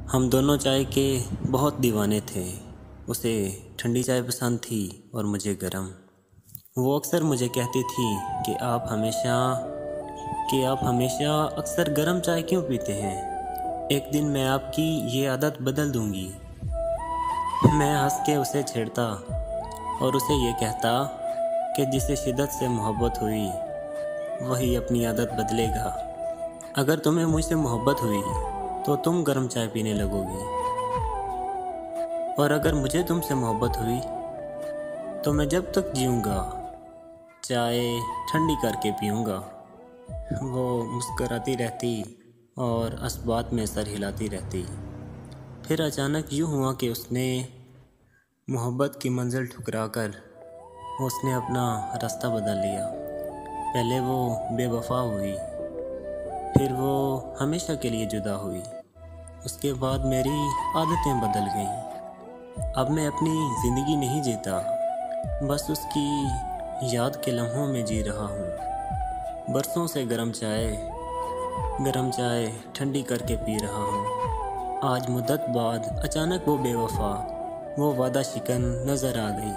हम दोनों चाय के बहुत दीवाने थे। उसे ठंडी चाय पसंद थी और मुझे गरम। वो अक्सर मुझे कहती थी कि आप हमेशा अक्सर गरम चाय क्यों पीते हैं। एक दिन मैं आपकी ये आदत बदल दूंगी। मैं हंस के उसे छेड़ता और उसे ये कहता कि जिसे शिद्दत से मोहब्बत हुई वही अपनी आदत बदलेगा। अगर तुम्हें मुझसे मोहब्बत हुई तो तुम गर्म चाय पीने लगोगी, और अगर मुझे तुमसे मोहब्बत हुई तो मैं जब तक जीऊँगा चाय ठंडी करके पीऊँगा। वो मुस्कराती रहती और असबात में सर हिलाती रहती। फिर अचानक यूँ हुआ कि उसने मोहब्बत की मंजिल ठुकराकर उसने अपना रास्ता बदल लिया। पहले वो बेवफा हुई, फिर वो हमेशा के लिए जुदा हुई। उसके बाद मेरी आदतें बदल गईं। अब मैं अपनी ज़िंदगी नहीं जीता, बस उसकी याद के लम्हों में जी रहा हूँ। बरसों से गरम चाय ठंडी करके पी रहा हूँ। आज मुद्दत बाद अचानक वो बेवफा, वो वादा शिकन नज़र आ गई।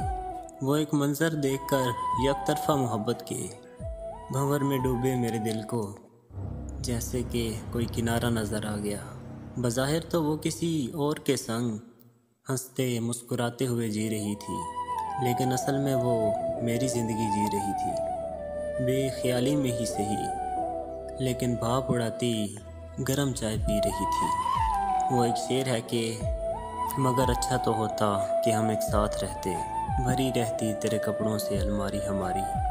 वो एक मंज़र देखकर यकतरफ़ा मोहब्बत के भंवर में डूबे मेरे दिल को जैसे कि कोई किनारा नज़र आ गया। बज़ाहिर तो वो किसी और के संग हंसते मुस्कुराते हुए जी रही थी, लेकिन असल में वो मेरी ज़िंदगी जी रही थी। बेख्याली में ही सही, लेकिन भाप उड़ाती गरम चाय पी रही थी। वो एक शेर है कि मगर अच्छा तो होता कि हम एक साथ रहते, भरी रहती तेरे कपड़ों से अलमारी हमारी।